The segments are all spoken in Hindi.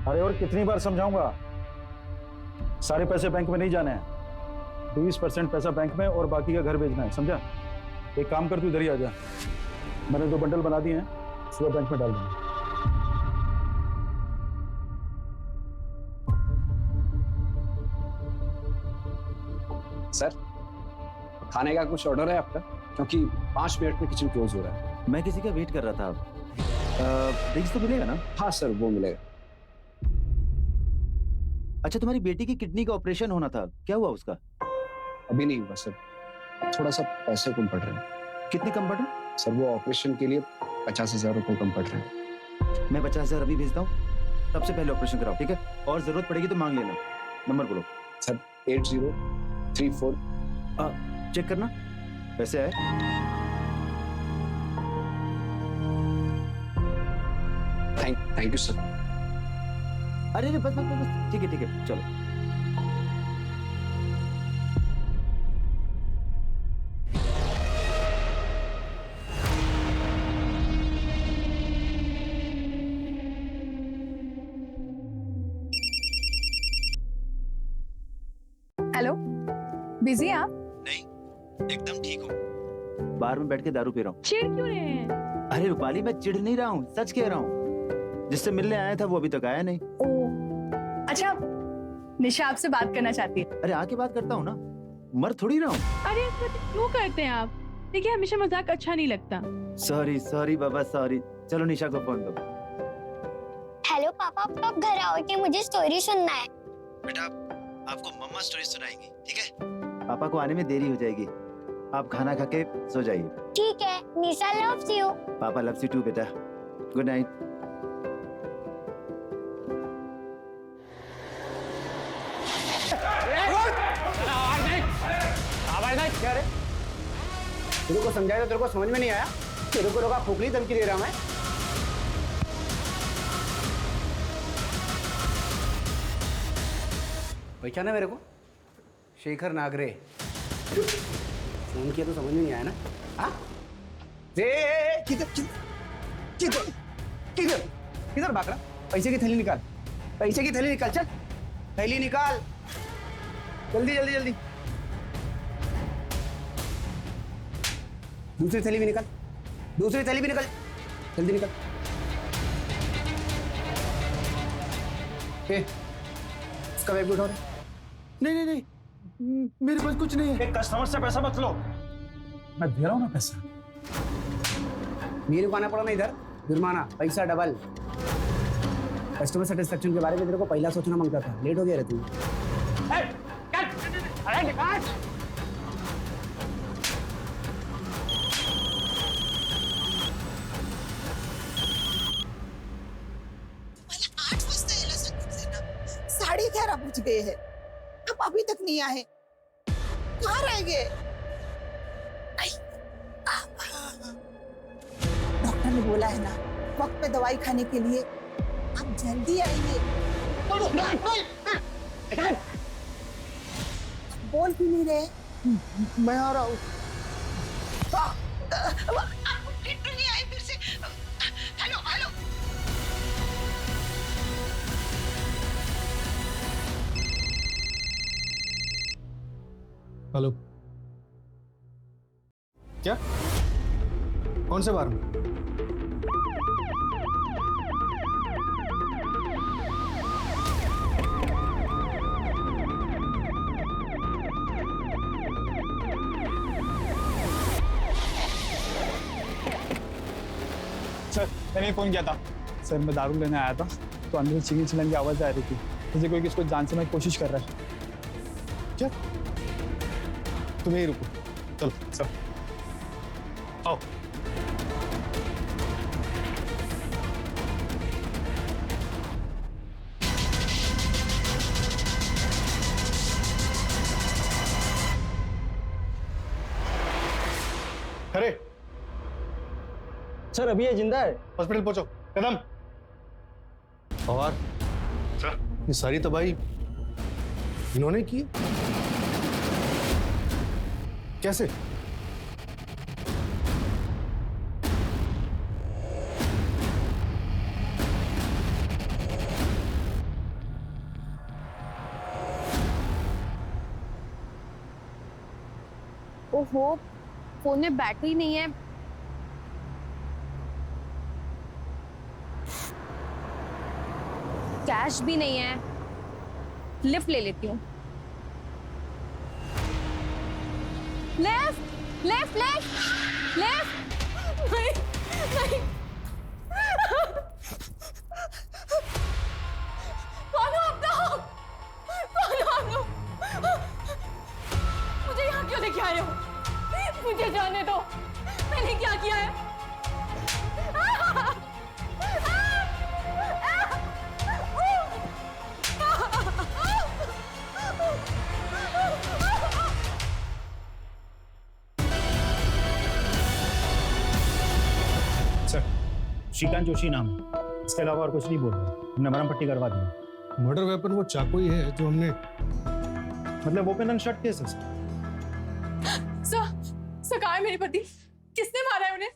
अरे और कितनी बार समझाऊंगा? सारे पैसे बैंक में नहीं जाने हैं, 20% पैसा बैंक में और बाकी का घर भेजना है, समझा? एक काम कर, तू इधर ही आ जा। मैंने 2 बंडल बना दिए हैं, सुबह बैंक में डाल दूंगा। सर, खाने का कुछ ऑर्डर है आपका? क्योंकि 5 मिनट में किचन क्लोज हो रहा है। मैं किसी का वेट कर रहा था। ड्रिंक्स तो मिलेगा ना? हाँ सर, वो मिलेगा। अच्छा, तुम्हारी बेटी की किडनी का ऑपरेशन होना था, क्या हुआ उसका? अभी नहीं हुआ सर, थोड़ा सा पैसे कम पड़ रहे हैं। कितने कम पड़ रहे? सर वो ऑपरेशन के लिए 50,000 रुपये कम पड़ रहे हैं। मैं 50,000 अभी भेजता हूँ, सबसे पहले ऑपरेशन कराओ, ठीक है? और जरूरत पड़ेगी तो मांग लेना। नंबर बोलो। सर 8034। चेक करना पैसे आए। Thank you sir. अरे बस बस बस, ठीक है चलो। हेलो, बिजी हैं आप? नहीं, एकदम ठीक हूँ। बार में बैठ के दारू पी रहा हूँ। चिढ़ क्यों रहे हैं? अरे रूपाली, मैं चिढ़ नहीं रहा हूँ, सच कह रहा हूँ। जिससे मिलने आया था वो अभी तक आया नहीं। ओह, अच्छा, निशा आपसे बात करना चाहती है। अरे आके बात करता हूँ ना, मर थोड़ी रहा हूँ। अरे ऐसा क्यों करते हैं आप? देखिए, हमेशा मजाक अच्छा नहीं लगता। सॉरी बाबा, सॉरी। चलो निशा को फोन दो। हेलो पापा, आप कब घर आओगे? मुझे स्टोरी सुनना है। बेटा, आपको मम्मा स्टोरी सुनाएंगी, ठीक है? पापा को आने में देरी हो जाएगी, आप खाना खा के सो जाइए। ठीक है, निशा लव्स यू। पापा लव्स यू टू बेटा। Good night. क्या रे? तेरे को समझाया तो तेरे को समझ में नहीं आया? तेरे को रोका खोखली धमकी दे रहा हूं मैं। पहचाना मेरे को? शेखर नागरे। फोन किया तो समझ में नहीं आया ना? हाँ? किधर किधर किधर किधर भाग रहा? पैसे की थैली निकाल, पैसे की थैली निकाल, चल थैली निकाल, जल्दी जल्दी जल्दी। दूसरी थैली भी निकाल, दूसरी थैली भी निकाल, जल्दी निकाल। इसका बैग भी उठाओ। नहीं, मेरे पास कुछ नहीं है। कस्टमर से पैसा मत लो, मैं दे रहा हूँ ना पैसा। मेरे को आना पड़ा ना इधर, जुर्माना, पैसा डबल। कस्टमर सेटिस्फेक्शन के बारे में तेरे को पहला सोचना मांगता था, लेट हो गया रे तू। साढ़े 11 बज गए हैं, अब अभी तक नहीं आए, कहाँ रह गए? डॉक्टर ने बोला है ना, वक्त पे दवाई खाने के लिए, आप जल्दी आइए। बोल भी नहीं रहे। मैं आ रहा हूँ। नहीं आई फिर से। हेलो हेलो, हेलो, क्या? कौन से बार में? सर, मैंने फोन किया था। सर, मैं दारू लेने आया था तो अंदर चिकन चिल्लाने की आवाज आ रही थी, जैसे कोई किसको जान से मैं कोशिश कर रहा है। क्या? तुम यही रुको, चलो सर आओ। अरे सर, अभी ये जिंदा है। हॉस्पिटल पहुंचो, कदम। और सर, ये सारी तबाही इन्होंने की? कैसे? ओहो, फोन में बैटरी नहीं है। कैश भी नहीं है। लिफ्ट ले लेती हूँ। Left left left left. नहीं नहीं। कौन हो आप लोग? कौन हो आप लोग? मुझे यहाँ क्यों लेके आए हो? मुझे जाने दो। मैंने क्या किया है? सर, श्रीकांत जोशी नाम है, इसके अलावा और कुछ नहीं बोल रहा। हमने मरहम पट्टी करवा दी। मर्डर वेपन वो चाकू ही है जो हमने मतलब ओपन एंड शट केस है सर। सर कहाँ है मेरे पति? किसने मारा है उन्हें?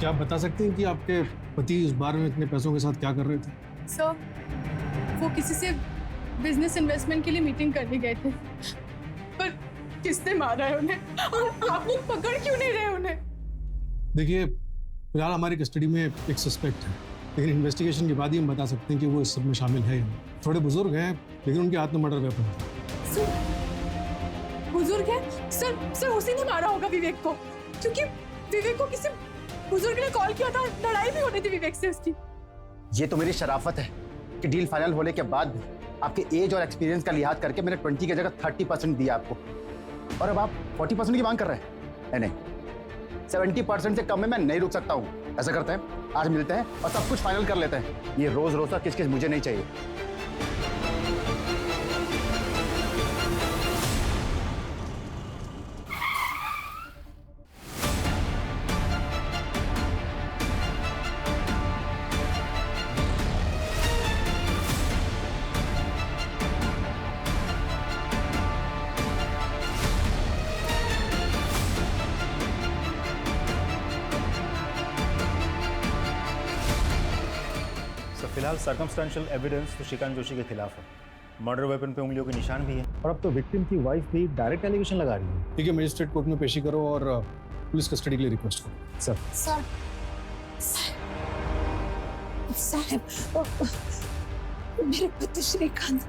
क्या आप बता सकते हैं कि आपके पति इस बार में इतने पैसों के साथ क्या कर रहे थे? सर, वो किसी से बिजनेस इन्वेस्टमेंट के लिए मीटिंग करने गए थे, पर किसने मारा है उन्हें? और आप लोग पकड़ क्यों नहीं रहे उन्हें? देखिए, फिलहाल हमारी कस्टडी में एक सस्पेक्ट है, लेकिन इन्वेस्टिगेशन के बाद ही हम बता सकते हैं कि वो इस सब में शामिल है या नहीं। थोड़े बुजुर्ग हैं, लेकिन उनके हाथ में मर्डर वेपन है। सर, बुजुर्ग है? सर उसी ने मारा होगा विवेक को, क्योंकि विवेक को किसी बुजुर्ग ने कॉल किया था। लड़ाई भी होनी थी विवेक से उसकी। ये तो मेरी शराफत है कि डील फाइनल होने के बाद भी आपके एज और एक्सपीरियंस का लिहाज करके मैंने 20 की जगह 30% दिया आपको, और अब आप 40% की मांग कर रहे हैं। नहीं, 70% से कम में मैं नहीं रुक सकता हूँ। ऐसा करते हैं, आज मिलते हैं और सब कुछ फाइनल कर लेते हैं। ये रोज रोज का किस मुझे नहीं चाहिए। फिलहाल सर्कमस्टेंशियल एविडेंस तो श्रीकांत जोशी के खिलाफ है। मर्डर वेपन पे उंगलियों के निशान भी है, और अब तो विक्टिम की वाइफ भी डायरेक्ट एलिगेशन लगा रही है। ठीक है, मजिस्ट्रेट कोर्ट में पेशी करो और पुलिस कस्टडी के लिए रिक्वेस्ट करो। सर साहब, मेरे पति श्रीकांत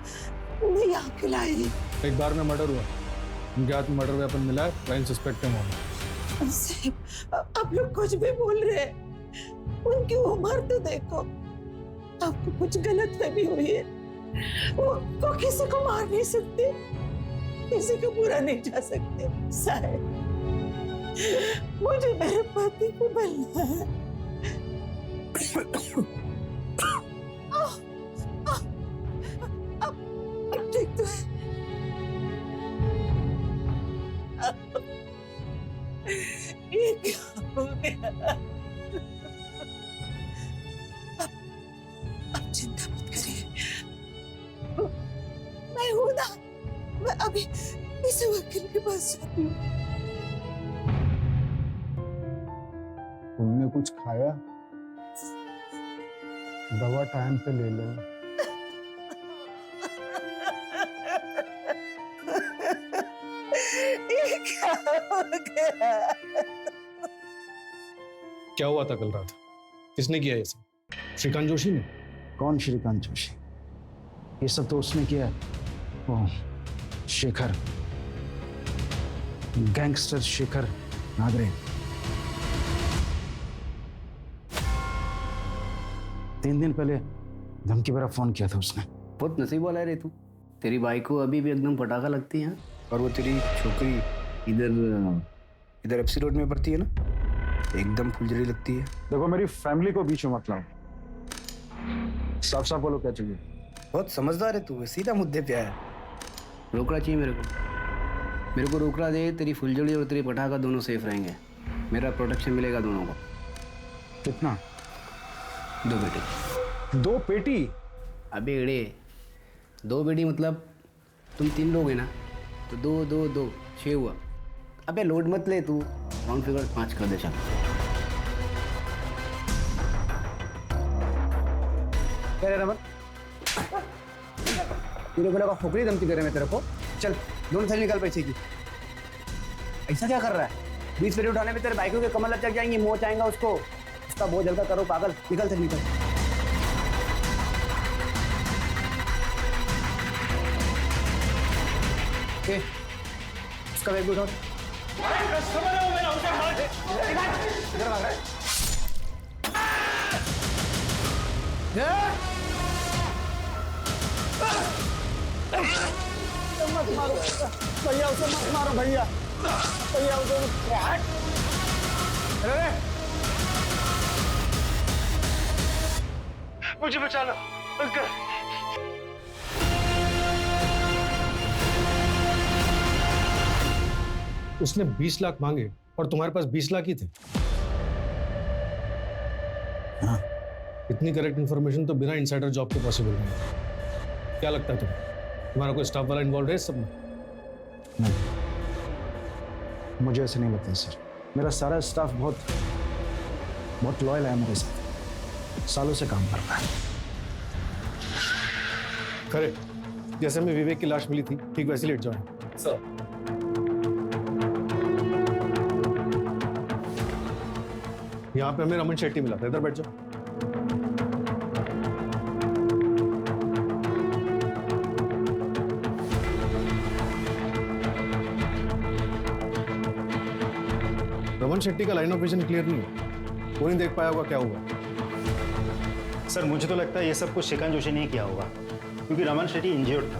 उन्हें यहाँ क्यों लाए हैं? एक बार में मर्डर हुआ, उनके हाथ में मर्डर वेपन मिला है, प्राइम सस्पेक्ट है मोहम्मद। साहब, आप लोग कुछ भी बोल रहे हैं। उनकी उम्र तो देखो। आपको कुछ गलत फहमी हुई है। वो किसी को मार नहीं सकते, किसी को बुरा नहीं जा सकते। साहब, मुझे मेरे पति को मिलना है। अब ठीक तो है। ये क्या हो गया? अब चिंता मत करिए, मैं हूं ना। मैं अभी इस वकील के पास जाती हूँ। तुमने कुछ खाया? दवा टाइम पे ले लो। ये क्या हो गया? क्या हुआ था कल रात? किसने किया ये सब? श्रीकांत जोशी ने? कौन श्रीकांत जोशी? ये सब तो उसने किया है, वो शेखर, गैंगस्टर शेखर नागरे। 3 दिन पहले धमकी भरा फोन किया था उसने। बहुत नसीब वाला है रे तू। तेरी बाइक को अभी भी एकदम पटाखा लगती है। और वो तेरी छोकरी इधर एफसी रोड में पड़ती है ना, एकदम फुलझड़ी लगती है। देखो, मेरी फैमिली को बीच में मत लाओ। साफ साफ बोलो क्या चाहिए। बहुत समझदार है तू, सीधा मुद्दे पे आया। रोकड़ा चाहिए मेरे को रोकड़ा दे। तेरी फुलझड़ी और तेरी पटाखा दोनों सेफ रहेंगे। मेरा प्रोटेक्शन मिलेगा दोनों को। कितना? 2 बेटे। 2 पेटी? अबे एड़े, 2 बेटी मतलब तुम 3 लोग हैं ना, तो 2 2 2 6 हुआ। अबे लोड मत ले तू, राउंड फिगर 5 कर दे। चल क्या रे रमन, तेरे को लगा खोपड़ी धमकी दे रहे मैं तेरे को? चल दोनों थैली निकाल पैसे की। ऐसा क्या कर रहा है? 20 पेटी उठाने में तेरे बाइकों के कमर लग जाएंगी, मोच आएगा उसको, उसका बोझ हल्का करो पागल। निकल थैली निकल। उसका बैग उठाओ। इधर भाग रहा है। मत मारो भैया, उसे मत मारो भैया, भैया उसे मुझे बचा लो अंकल। उसने 20 लाख मांगे और तुम्हारे पास 20 लाख ही थे। हाँ। इतनी करेक्ट इन्फॉर्मेशन तो बिना इनसाइडर जॉब के पॉसिबल नहीं है। क्या लगता है तुम्हारा कोई स्टाफ वाला इन्वॉल्व है इस सब में? नहीं, मुझे ऐसे नहीं लगता सर। मेरा सारा स्टाफ बहुत लॉयल है मेरे साथ, सालों से काम कर रहा है। खरे, जैसे में विवेक की लाश मिली थी ठीक वैसे लेट जाओ सर। यहाँ पे हमें रमन शेट्टी मिला था, इधर बैठ जाओ। रमन शेट्टी का लाइन ऑफ विजन क्लियर नहीं है, वो नहीं देख पाया होगा क्या हुआ। सर मुझे तो लगता है ये सब कुछ श्रीकांत जोशी ने किया होगा, क्योंकि रमन शेट्टी इंजर्ड था,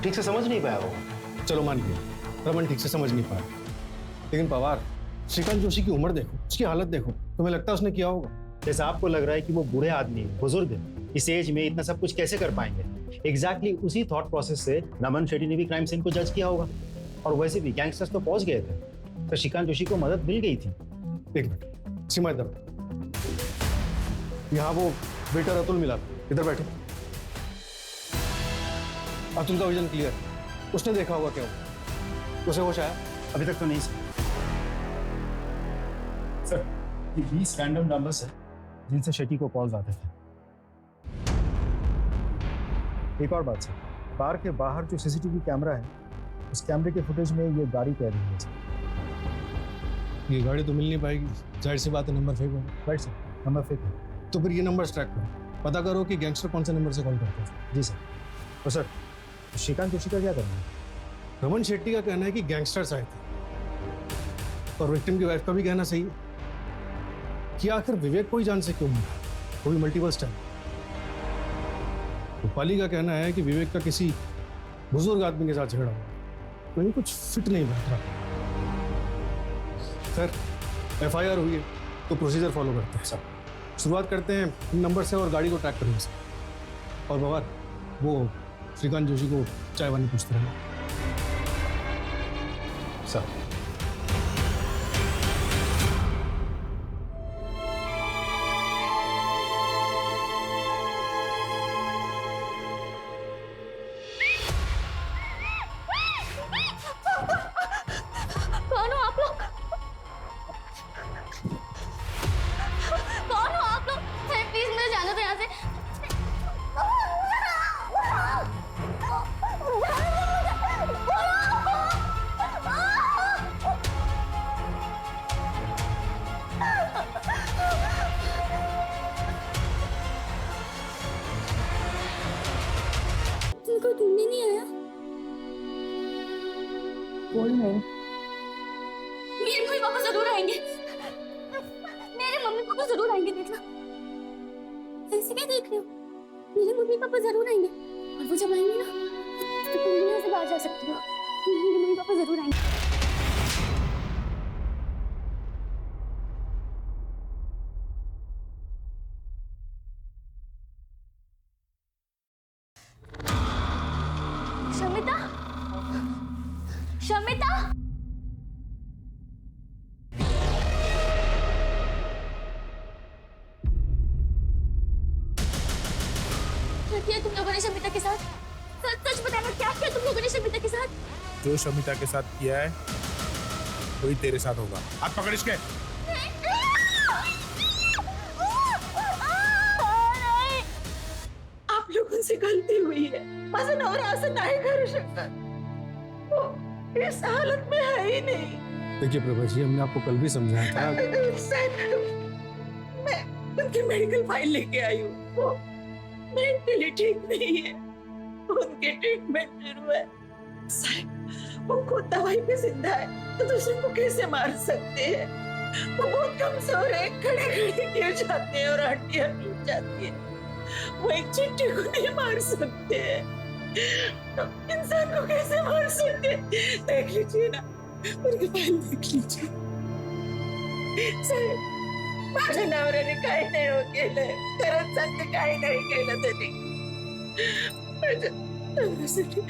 ठीक से समझ नहीं पाया होगा। चलो मान लिया रमन ठीक से समझ नहीं पाया, लेकिन पवार, श्रीकांत जोशी की उम्र देखो, उसकी हालत देखो, तुम्हें लगता है उसने किया होगा? जैसा आपको लग रहा है कि वो बूढ़े आदमी हैं, बुजुर्ग हैं, इस एज में इतना सब कुछ कैसे कर पाएंगे, एग्जैक्टली उसी थॉट प्रोसेस से रमन शेट्टी ने भी क्राइम सीन को जज किया होगा। और वैसे भी गैंगस्टर्स तो पहुंच गए थे, तो श्रीकांत जोशी को मदद मिल गई थी। एक मिनट, सीमा इधर, यहाँ वो वेटर अतुल मिला था, इधर बैठो। अतुल का विजन क्लियर, उसने देखा होगा क्या हुआ, उसे होश आया? अभी तक तो नहीं सर। ये 20 रैंडम नंबर्स है जिनसे शेट्टी को कॉल्स आते थे। एक और बात सर, बार के बाहर जो सीसीटीवी कैमरा है, उस कैमरे के फुटेज में ये गाड़ी कैद हुई है सर। ये गाड़ी तो मिल नहीं पाएगी, जाहिर सी बात है, नंबर फेक होगा। राइट सर, नंबर फेक है। तो फिर ये नंबर ट्रैक करो, पता करो कि गैंगस्टर कौन से नंबर से कॉल करते हैं। जी सर। तो सर श्रीकांत जोशी का क्या करना है? रमन शेट्टी का कहना है कि गैंगस्टर्स आए थे, और विक्टिम की वाइफ का भी कहना सही है कि आखिर विवेक को ही जान से क्यों मिला, वो भी मल्टीपल स्टाइल। रूपाली का कहना है कि विवेक का किसी बुजुर्ग आदमी के साथ झगड़ा हुआ, कहीं कुछ फिट नहीं बैठ रहा। खैर, FIR हुई है तो प्रोसीजर फॉलो करते हैं सब। शुरुआत करते हैं इन नंबर से और गाड़ी को ट्रैक करने से। और बवार, वो श्रीकांत जोशी को चाय वानी पूछते रहना सर। कौन हो आप लोग? कौन हो आप लोग? प्लीज मुझे जाने दो यहाँ से। तुमको ढूंढने नहीं आया? कोई नहीं। मेरे मम्मी पापा जरूर आएंगे, मेरे मम्मी पापा जरूर आएंगे। देखना, ऐसे क्या देख रहे हो? मेरे मम्मी पापा जरूर आएंगे, और वो जब आएंगे ना तो तुम भी यहाँ से बाहर जा सकती हो। मेरे मम्मी पापा जरूर आएंगे। शमिता, शमिता, क्या किया तुम लोगों ने शमिता के साथ? सच सच बताना, क्या किया तुम लोगों ने शमिता के साथ? जो शमिता के साथ किया है वही तेरे साथ होगा। हाथ पकड़ इसके। आमची गलती हुई है। माझा नवरा असं नाही करू शकत, वो इस हालत में है ही नहीं। देखिए प्रभा जी, हमने आपको कल भी समझाया था। साहब, मैं उनकी मेडिकल फाइल लेके आई हूँ, वो मेंटली ठीक नहीं है, उनकी ट्रीटमेंट शुरू है। साहब, वो खुद दवाई पे जिंदा है तो दूसरे को कैसे मार सकते हैं? वो बहुत कमजोर है, खड़े खड़े गिर जाते हैं और हड्डियां टूट जाती है। वो एक चिट्ठी को नहीं मार सकते हैं, तो इंसान को कैसे मार सकते हैं? देख लीजिए ना, उनकी फाइल देख लीजिए। साहेब, माझ्या नवऱ्याने काही नाही हो केलंय, खरंच सांगते काही नाही केलं त्यांनी। माझ्या नवऱ्यासाठी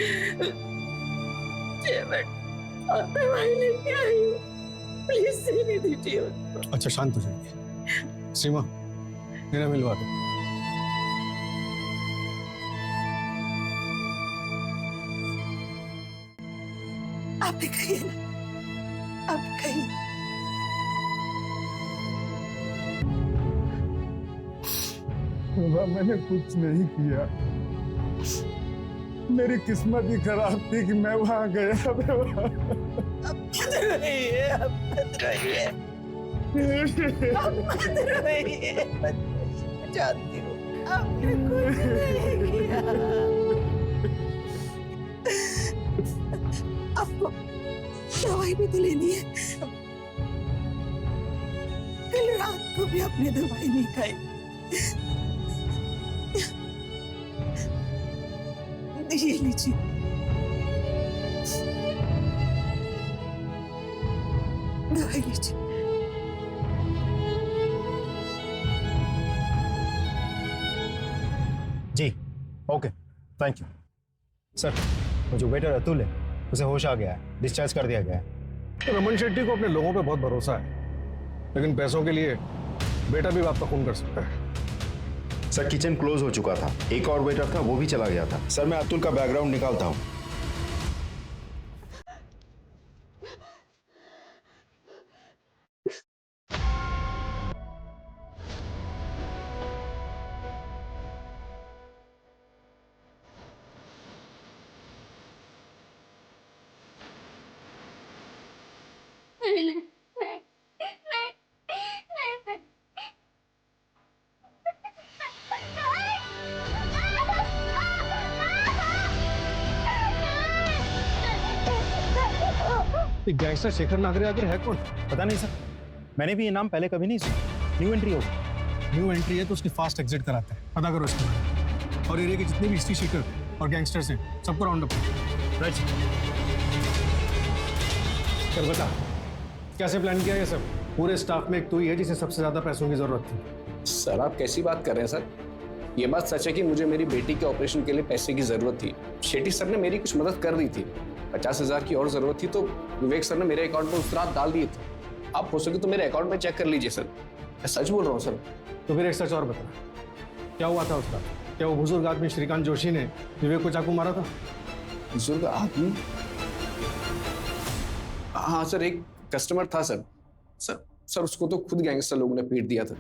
जेवण और दवाई लेके आई हूँ, प्लीज देने दीजिए उनको। अच्छा शांत हो जाइए। सीमा, मेरा मिलवा दो। आप भी कहिए ना, आप भी कहिए। मैंने कुछ नहीं किया, मेरी किस्मत ही खराब थी कि मैं वहां गया। अब मत रोइए, अब मत रोइए, अब मत रोइए, मत रोइए। जानती हूँ आपने कुछ नहीं किया। आपको दवाई भी तो लेनी है, कल रात को भी आपने दवाई नहीं खाई। ये लीजिए, दवाई लीजिए। जी ओके, थैंक यू सर। वो जो वेटर अतुल है, उसे होश आ गया है, डिस्चार्ज कर दिया गया है। रमन शेट्टी को अपने लोगों पे बहुत भरोसा है, लेकिन पैसों के लिए बेटा भी आपका खून कर सकता है। सर किचन क्लोज हो चुका था, एक और वेटर था, वो भी चला गया था। सर मैं अतुल का बैकग्राउंड निकालता हूँ। गैंगस्टर शेखर नागरे आखिर है कौन? पता नहीं सर, मैंने भी ये नाम पहले कभी नहीं सुना। न्यू एंट्री होगा। न्यू एंट्री है तो उसकी फास्ट एग्जिट कराते हैं। पता करो इसके बारे में, और एरिया के जितने भी हिस्ट्री शेकर और गैंगस्टर्स हैं सबको राउंड अप। राइट। चल बता, कैसे प्लान किया ये सब? पूरे स्टाफ में एक तू ही है जिसे सबसे ज्यादा पैसों की जरूरत थी। सर आप कैसी बात कर रहे हैं सर? ये बात सच है कि मुझे मेरी बेटी के ऑपरेशन के लिए पैसे की जरूरत थी। शेट्टी सर ने मेरी कुछ मदद कर दी थी। 50,000 की और जरूरत थी तो विवेक सर ने मेरे अकाउंट में उस रात डाल दिए थे। आप हो सके तो मेरे अकाउंट में चेक कर लीजिए सर, मैं सच बोल रहा हूँ सर। तो फिर एक सच और बता, क्या हुआ था उसका? क्या वो बुजुर्ग आदमी श्रीकांत जोशी ने विवेक को चाकू मारा था? बुजुर्ग आदमी? हाँ सर, एक कस्टमर था सर। सर उसको तो खुद गैंगस्टर लोगों ने पीट दिया था।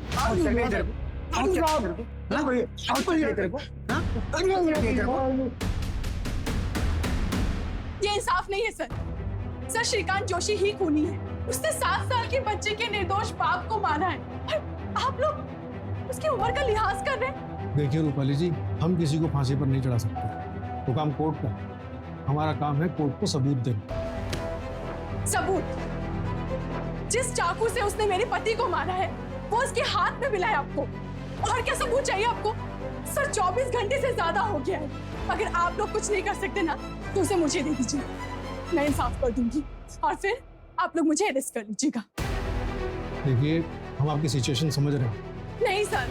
ये इंसाफ नहीं है सर। सर श्रीकांत जोशी ही खूनी है। उसने 7 साल के बच्चे के निर्दोष बाप को मारा है और आप लोग उसकी उम्र का लिहाज कर रहे हैं। देखिए रूपाली जी, हम किसी को फांसी पर नहीं चढ़ा सकते, वो काम कोर्ट का। हमारा काम है कोर्ट को सबूत देना। सबूत? जिस चाकू से उसने मेरे पति को मारा है वो उसके हाथ में मिला है आपको, और क्या सबूत चाहिए आपको? सर 24 घंटे से ज्यादा हो गया है। अगर आप लोग कुछ नहीं कर सकते ना तो उसे मुझे दे दीजिए, मैं इंसाफ कर दूंगी और फिर आप लोग मुझे अरेस्ट कर लीजिएगा। देखिए हम आपकी सिचुएशन समझ रहे हैं। नहीं सर,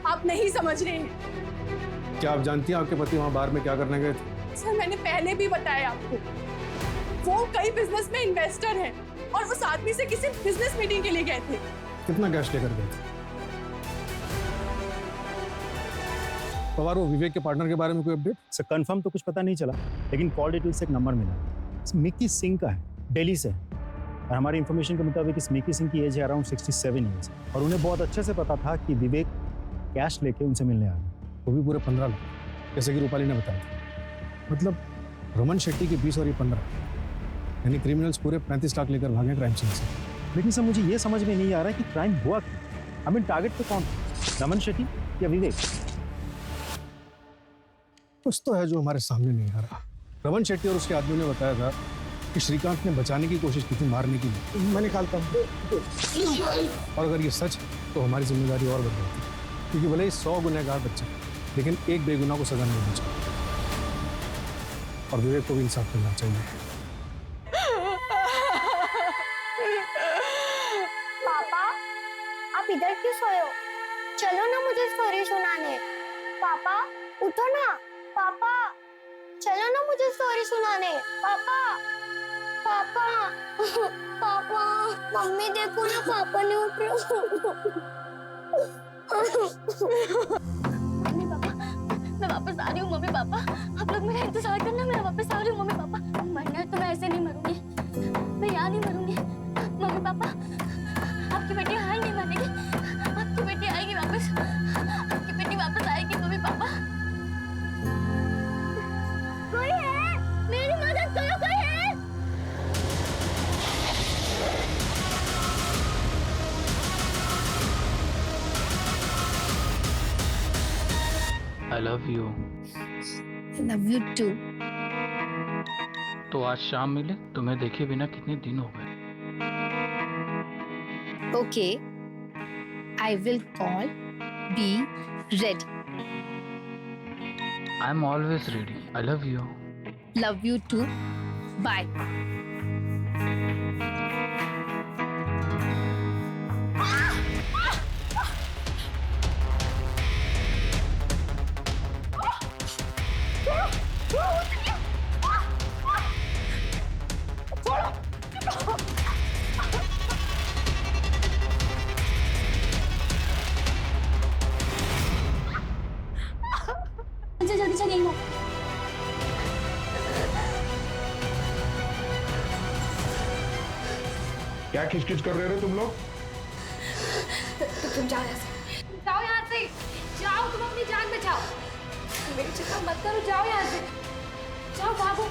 आप नहीं समझ रहे हैं। क्या आप जानती हैं आपके पति वहाँ बाहर में क्या करने गए थे? सर मैंने पहले भी बताया आपको, वो कई बिजनेस में इन्वेस्टर हैं और उस आदमी से किसी बिजनेस मीटिंग के लिए गए थे। कितना कैश लेकर गए थे? पवार, वो विवेक के पार्टनर के बारे में कोई अपडेट? सर कंफर्म तो कुछ पता नहीं चला, लेकिन कॉल डिटेल से एक नंबर मिला। मिक्की सिंह का है, दिल्ली से, और हमारी इन्फॉर्मेशन के मुताबिक इस मिक्की सिंह की एज है अराउंड 67 ईयर्स, और उन्हें बहुत अच्छे से पता था कि विवेक कैश लेके उनसे मिलने आ रहा है। वो भी पूरे 15 लाख। जैसे कि रूपाली ने बताया था। मतलब रमन शेट्टी के 20 और ये 15, यानी क्रिमिनल्स पूरे 35 लाख लेकर भागे क्राइम सीन से। लेकिन सर मुझे ये समझ में नहीं आ रहा है कि क्राइम हुआ क्यों। आई मीन टारगेट पे कौन, रमन शेट्टी या विवेक? कुछ तो है जो हमारे सामने नहीं आ रहा। रमन शेट्टी और उसके आदमी ने बताया था कि श्रीकांत ने बचाने की कोशिश की थी, मारने की नहीं। मैं निकालता हूँ। और अगर ये सच है तो हमारी जिम्मेदारी और बढ़ जाती है, क्योंकि भले ही 100 गुनहगार बच्चे, लेकिन एक बेगुनाह को सजा नहीं मिलनी चाहिए और विवेक को भी इंसाफ मिलना चाहिए। पापा, आप इधर क्यों सोए हो? चलो ना मुझे स्टोरी सुनाने। पापा, उठो ना। पापा, चलो ना मुझे स्टोरी सुनाने। पापा, पापा, पापा, मम्मी देखो ना, पापा ने उठ मम्मी पापा, मैं वापस आ रही हूँ। मम्मी पापा, आप लोग मेरा इंतजार करना, मैं वापस आ रही हूँ। मम्मी पापा, मरना है तो मैं ऐसे नहीं मरूंगी, मैं यहाँ नहीं मरूंगी। मम्मी पापा, आपकी बेटी हार नहीं मानेगी, आपकी बेटी आएगी वापस, आपकी बेटी वापस आएगी। मम्मी पापा, कोई है? मेरी मदद करो, कोई है? I love you. Love you too. तो आज शाम मिले, तुम्हें देखे बिना कितने दिन हो गए। Okay, I will call. Be ready. I'm always ready. I love you. Love you too. Bye. जल्दी से नहीं हो। क्या खिचखिच कर रहे हो तुम लोग? तुम जाओ यहाँ से, जाओ यहाँ से, जाओ, तुम अपनी जान बचाओ। मेरी चिंता मत करो, जाओ यहाँ से, जाओ, भागो।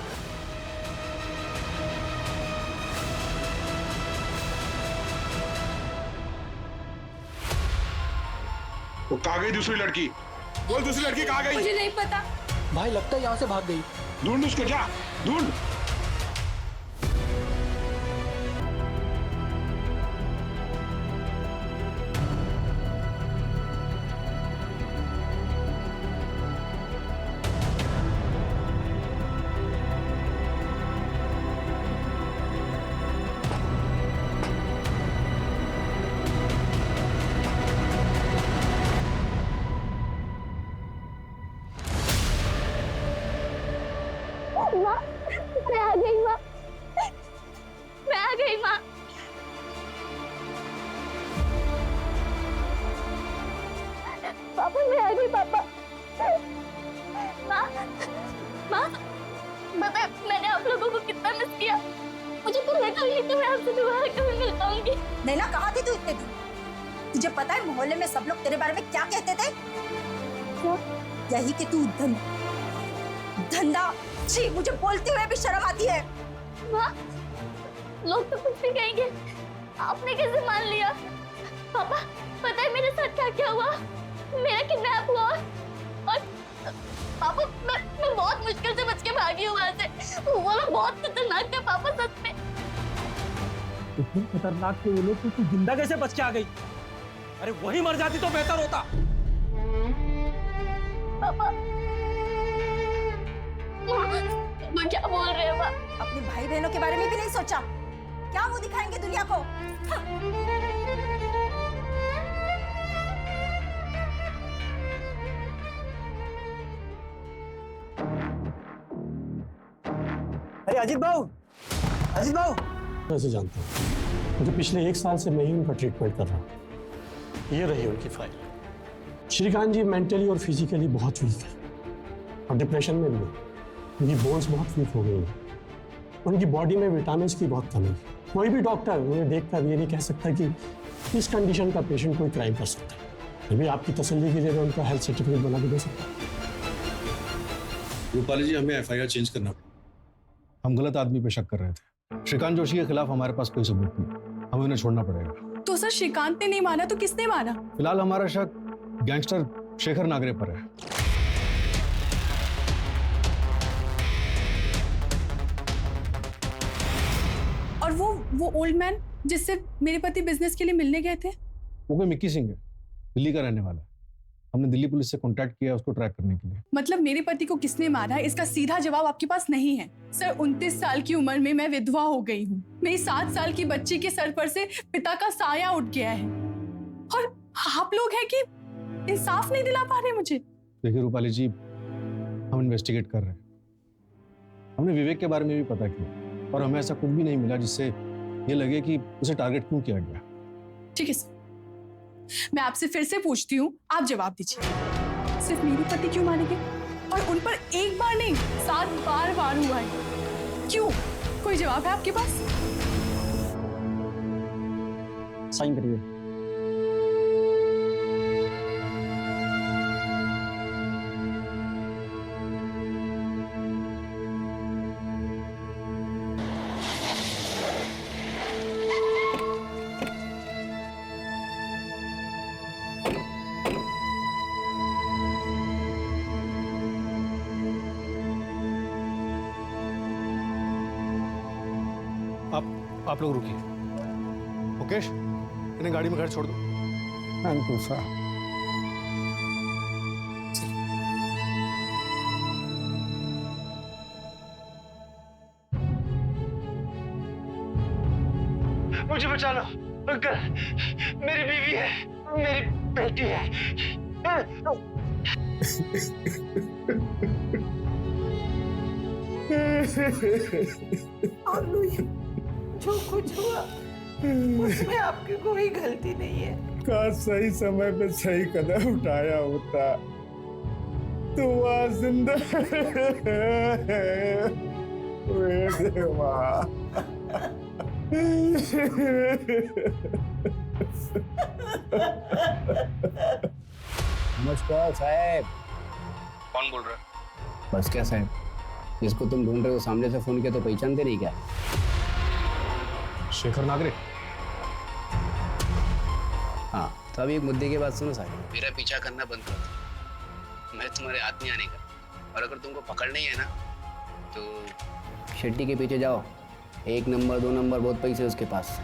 वो कहाँ गई दूसरी लड़की? बोल, दूसरी लड़की कहाँ गई? मुझे नहीं पता भाई, लगता है यहाँ से भाग गई। ढूंढ उसको, जा ढूंढ। माँ, मैं आ गई माँ, मैं आ गई माँ। पापा, मैं आ गई पापा। माँ, माँ, मैंने आप लोगों को कितना मिस किया। मुझे तो लगा ही कि मैं आपसे दोबारा कभी मिल पाऊंगी। नैना, कहाँ थी तू इतने दिन? तुझे पता है मोहल्ले में सब लोग तेरे बारे में क्या कहते थे? क्या? यही कि तू धंधा। छी, मुझे बोलते हुए भी शर्म आती है। माँ, लोग तो कुछ भी कहेंगे, आपने कैसे मान लिया? पापा, पता है मेरे साथ क्या क्या हुआ? मेरा किडनैप हुआ और पापा, मैं बहुत मुश्किल से बच के भागी हूँ वहाँ से। वो लोग बहुत खतरनाक थे पापा, सच में। इतने खतरनाक थे वो लोग, तू जिंदा कैसे बच के आ गई? अरे वही मर जाती तो बेहतर होता। पापा, वो क्या बोल रहे हैं माँ? अपने भाई बहनों के बारे में भी नहीं सोचा? क्या वो दिखाएंगे दुनिया को? अरे अजीत भाऊ, अजीत भाऊ, कैसे जानता हूँ? क्योंकि पिछले 1 साल से मैं ही उनका ट्रीटमेंट कर रहा हूँ। ये रही उनकी फाइल। श्रीकांत जी मेंटली और फिजिकली बहुत वीक है और डिप्रेशन में भी है। उनकी बोन्स बहुत वीक हो गई हैं, उनकी बॉडी में विटामिन की बहुत कमी है। कोई भी डॉक्टर उन्हें देखकर ये नहीं कह सकता कि इस कंडीशन का पेशेंट कोई क्राइम कर सकता है। फिर भी आपकी तसल्ली के लिए मैं उनका हेल्थ सर्टिफिकेट बना के दे सकता हूँ। रूपाली जी, हमें एफआईआर चेंज करना पड़ा। हम गलत आदमी पे शक कर रहे थे। श्रीकांत जोशी के खिलाफ हमारे पास कोई सबूत नहीं, हमें उन्हें छोड़ना पड़ेगा। तो सर श्रीकांत ने नहीं माना तो किसने माना? फिलहाल हमारा शक गैंगस्टर शेखर नागरे पर है। और वो ओल्ड मैन जिससे मेरे पति बिजनेस के लिए मिलने गए थे? वो कोई मिक्की सिंह है, दिल्ली का रहने वाला है। हमने दिल्ली पुलिस से कांटेक्ट किया उसको ट्रैक करने के लिए। मतलब मेरे पति को किसने मारा है इसका सीधा जवाब आपके पास नहीं है? सर 29 साल की उम्र में मैं विधवा हो गई हूँ। मेरी 7 साल की बच्ची के सर पर से पिता का साया उठ गया है और आप लोग हैं कि इंसाफ नहीं दिला पा रहे मुझे। देखिए रूपाली जी, हम इन्वेस्टिगेट कर रहे हैं। हमने विवेक के बारे में भी पता किया और हमें ऐसा कुछ भी नहीं मिला जिससे ये लगे कि उसे टारगेट क्यों किया गया। ठीक है सर, मैं आपसे फिर से पूछती हूँ, आप जवाब दीजिए। सिर्फ मेरे पति क्यों मारे गए? और उन पर एक बार नहीं 7 बार वार हुआ है। क्यों? कोई जवाब है आपके पास? साइन करिए। आप लोग रुकिए। मुकेश, इन्हें गाड़ी में घर छोड़ दो। Thank you sir. मुझे बचा लो अंकल, मेरी बीवी है, मेरी बेटी है। और जो कुछ हुआ उसमें आपकी कोई गलती नहीं है। काश सही समय पे सही कदम उठाया होता तो वह जिंदा। नमस्कार साहब। कौन बोल रहा है? बस क्या साहब, जिसको तुम ढूंढ रहे हो सामने से फोन किया तो पहचानते नहीं क्या? शेखर नागरे। हाँ, तो अभी एक मुद्दे की बात सुनो साहब। मेरा पीछा करना बंद कर दो, मैं तुम्हारे हाथ नहीं आने का। और अगर तुमको पकड़ना ही है ना तो शेट्टी के पीछे जाओ। 1 नंबर 2 नंबर बहुत पैसे उसके पास।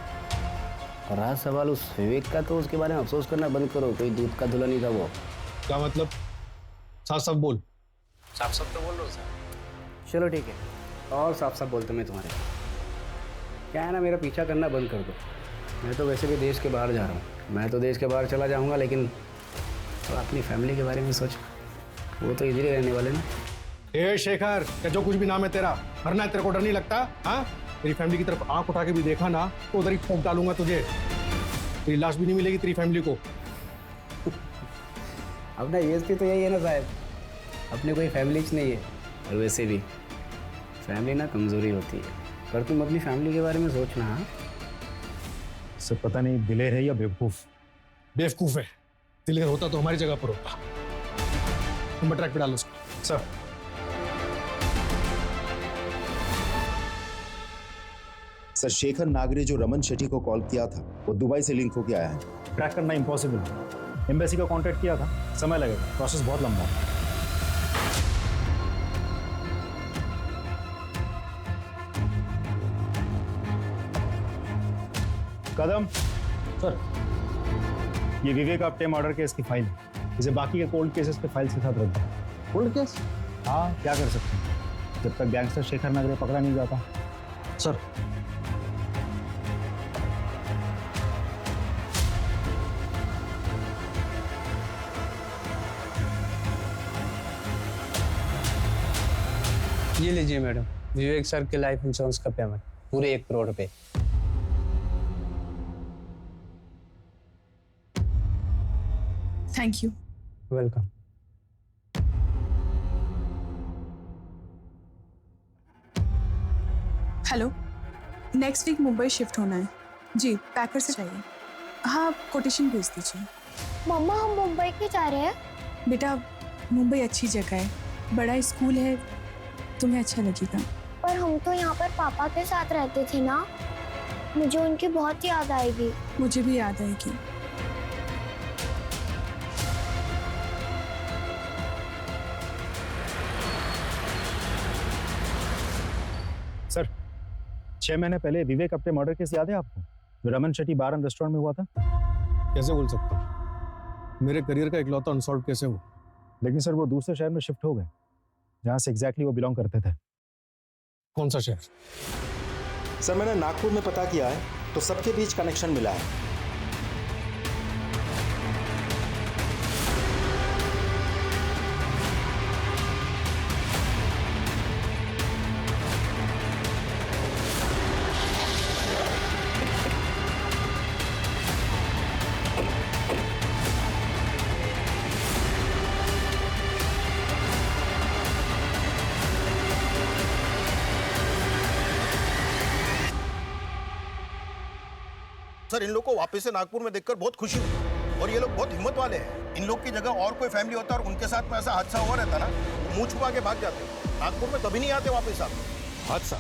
और रहा सवाल उस विवेक का, तो उसके बारे में अफसोस करना बंद करो। कोई दूध का धुला नहीं था वो। क्या मतलब? साफ साफ बोल। साफ साफ तो बोल रहा हूँ साहब। चलो ठीक है, और साफ साफ बोलता मैं तुम्हारे। क्या है ना, मेरा पीछा करना बंद कर दो। मैं तो वैसे भी देश के बाहर जा रहा हूँ। मैं तो देश के बाहर चला जाऊँगा, लेकिन तो अपनी फैमिली के बारे में सोच, वो तो इधर ही रहने वाले ना। ए शेखर, क्या जो कुछ भी नाम है तेरा, मरना है तेरे को? डर नहीं लगता? हाँ, तेरी फैमिली की तरफ आंख उठा के भी देखा ना तो उधर ही ठोक डालूंगा तुझे। तेरी लाश भी नहीं मिलेगी तेरी फैमिली को। अपना यूएसपी तो यही है ना साहब, अपने कोई फैमिली नहीं है। और वैसे भी फैमिली ना कमजोरी होती है, पर तुम अपनी फैमिली के बारे में सोचना। हाँ, सब पता नहीं दिलेर है या बेवकूफ। बेवकूफ है। दिलेर होता तो हमारी जगह पर होता। नंबर ट्रैक पे डालो उसको। सर, सर शेखर नागरे जो रमन शेट्टी को कॉल किया था वो दुबई से लिंक होके आया है। ट्रैक करना इम्पॉसिबल है। एम्बेसी का कांटेक्ट किया था, समय लगेगा, प्रोसेस बहुत लंबा है। कदम सर, ये विवेक आप्टे मर्डर केस की फाइल है। इसे बाकी के कोल्ड केसेस के फाइल के साथ रख दो। Cold case? हाँ, क्या कर सकते हैं जब तक गैंगस्टर शेखर नागरे पकड़ा नहीं जाता। सर, ये लीजिए मैडम, विवेक सर के लाइफ इंश्योरेंस का पेमेंट पूरे 1 करोड़ रुपए। Thank you. Welcome. Hello, next week Mumbai shift होना है जी, पैकर से चाहिए। हाँ, कोटेशन भेज दीजिए। मम्मा हम मुंबई क्यों जा रहे हैं? बेटा, मुंबई अच्छी जगह है, बड़ा स्कूल है, तुम्हें अच्छा लगेगा। पर हम तो यहाँ पर पापा के साथ रहते थे ना, मुझे उनकी बहुत याद आएगी। मुझे भी याद आएगी। सर, 6 महीने पहले विवेक अपने मर्डर केस याद है आपको, जो रमन शेट्टी बार एंड रेस्टोरेंट में हुआ था? कैसे बोल सकता हूँ? मेरे करियर का इकलौता अनसॉल्व कैसे हुआ? लेकिन सर वो दूसरे शहर में शिफ्ट हो गए, जहाँ से एग्जैक्टली वो बिलोंग करते थे। कौन सा शहर? सर मैंने नागपुर में पता किया है, तो सबके बीच कनेक्शन मिला है। सर इन लोग को वापस से नागपुर में देखकर बहुत खुशी हुई, और ये लोग बहुत हिम्मत वाले हैं। इन लोग की जगह और कोई फैमिली होता और उनके साथ में ऐसा हादसा हुआ रहता ना, तो मुंह छुपा के भाग जाते। नागपुर में कभी नहीं आते वापस आप। हादसा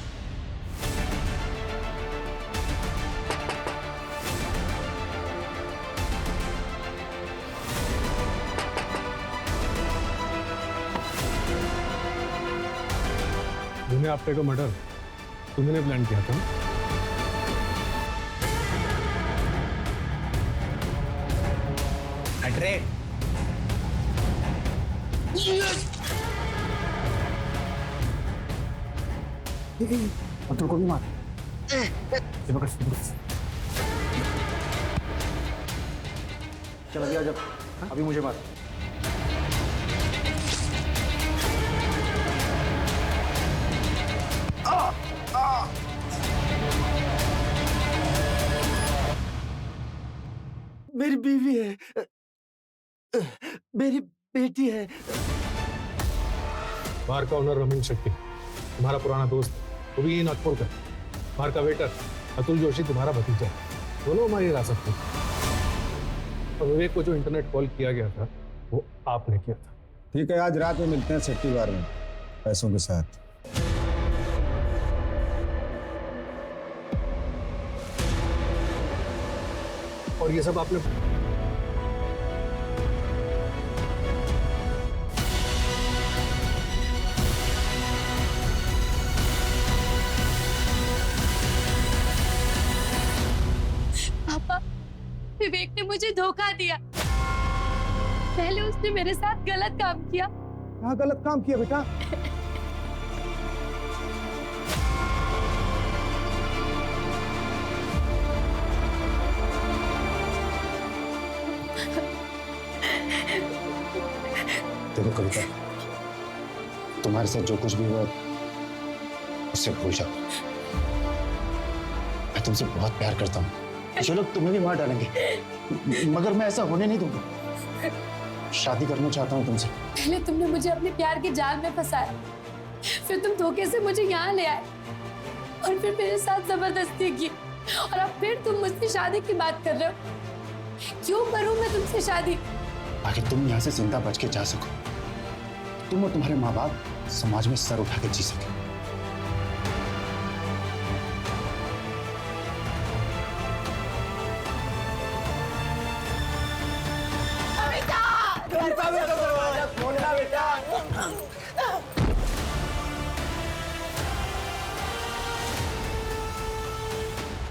तुम्हें आपटे का मर्डर तुमने प्लान किया था? अरे अतुल को भी मार। चल अभी आ जा, अभी मुझे मार। मेरी बीवी है, मेरी बेटी है। बार का ओनर रमन शेट्टी तुम्हारा पुराना दोस्त, वो भी नागपुर का। बार का वेटर अतुल जोशी तुम्हारा भतीजा है। दोनों हमारी हिरासत में। और विवेक को जो इंटरनेट कॉल किया गया था वो आपने किया था। ठीक है, आज रात में मिलते हैं शेट्टी बार में पैसों के साथ। और ये सब आपने पापा, विवेक ने मुझे धोखा दिया। पहले उसने मेरे साथ गलत काम किया। क्या गलत काम किया बेटा? देखो कविता, तुम्हारे साथ जो कुछ भी हुआ उससे भूल जाओ। मैं तुमसे बहुत प्यार करता हूँ। जो लोग तुम्हें भी मार डालेंगे, मगर मैं ऐसा होने नहीं दूंगा। शादी करना चाहता हूँ तुमसे। पहले तुमने मुझे अपने प्यार के जाल में फंसाया, फिर तुम धोखे से मुझे यहाँ ले आए, और फिर मेरे साथ जबरदस्ती की, और अब फिर तुम मुझसे शादी की बात कर रहे हो। क्यों करूं मैं तुमसे शादी? ताकि तुम यहाँ से जिंदा बच के जा सको, तुम और तुम्हारे माँ बाप समाज में सर उठा के जी सके।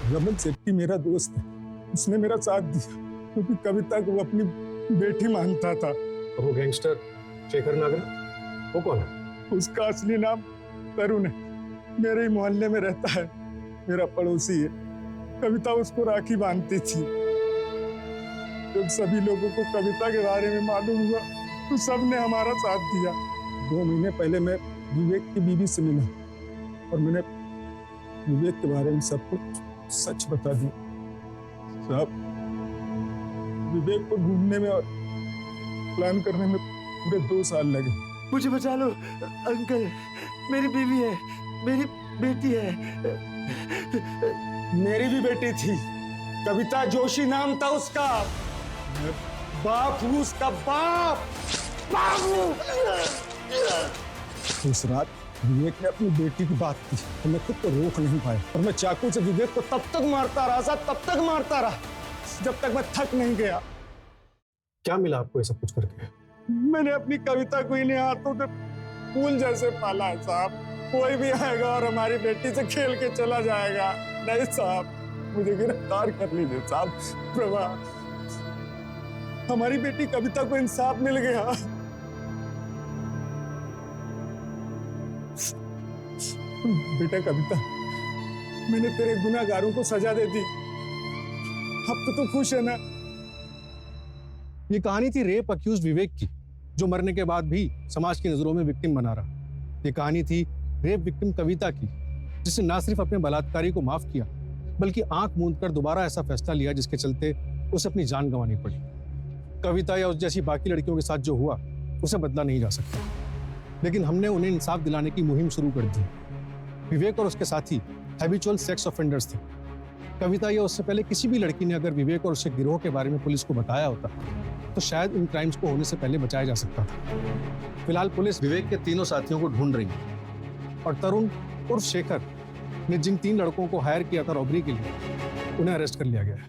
रमन शेट्टी मेरा दोस्त है, उसने मेरा साथ दिया क्योंकि कविता को वो अपनी बेटी मानता था। और वो गैंगस्टर शेखर नागरे, वो कौन है? उसका असली नाम तरुण है, मेरे ही मोहल्ले में रहता है, मेरा पड़ोसी है। कविता उसको राखी बांधती थी। जब सभी लोगों को कविता के बारे में मालूम हुआ तो सबने हमारा साथ दिया। 2 महीने पहले मैं विवेक की बीवी से मिला और मैंने विवेक के बारे में सब कुछ सच बता दिया। साहब, विवेक को ढूंढने में और प्लान करने में पूरे 2 साल लगे। मुझे बचा लो अंकल, मेरी बीवी है, मेरी बेटी है। मेरी भी बेटी थी, कविता जोशी नाम था उसका। मैं बाप हूँ उसका बाप। उस रात विवेक ने अपनी बेटी की बात की तो मैं खुद को रोक नहीं पाया और मैं चाकू से विवेक को तब तक मारता रहा साहब, तब तक मारता रहा जब तक मैं थक नहीं गया। क्या मिला आपको ये सब कुछ करके? मैंने अपनी कविता को इन्हें हाथों से फूल जैसे पाला है साहब। कोई भी आएगा और हमारी बेटी से खेल के चला जाएगा। नहीं साहब, मुझे गिरफ्तार कर लीजिए साहब। प्रभा, हमारी बेटी कविता को इंसाफ मिल गया। बेटा कविता, मैंने तेरे गुनाहगारों को सजा दे दी। अब तो तू खुश है ना? ये कहानी थी रेप अक्यूज विवेक की, जो मरने के बाद भी समाज की नजरों में विक्टिम बना रहा। ये कहानी थी रेप विक्टिम कविता की, जिसने ना सिर्फ अपने बलात्कारी को माफ किया, बल्कि आंख मूंद कर दोबारा ऐसा फैसला लिया जिसके चलते उसे अपनी जान गंवानी पड़ी। कविता या उस जैसी बाकी लड़कियों के साथ जो हुआ उसे बदला नहीं जा सकता, लेकिन हमने उन्हें इंसाफ दिलाने की मुहिम शुरू कर दी। विवेक और उसके साथी हैबिचुअल सेक्स ऑफेंडर्स थे। कविता या उससे पहले किसी भी लड़की ने अगर विवेक और उसके गिरोह के बारे में पुलिस को बताया होता तो शायद इन क्राइम्स को होने से पहले बचाया जा सकता था। फिलहाल पुलिस विवेक के तीनों साथियों को ढूंढ रही है और तरुण उर्फ शेखर ने जिन 3 लड़कों को हायर किया था रॉबरी के लिए, उन्हें अरेस्ट कर लिया गया है।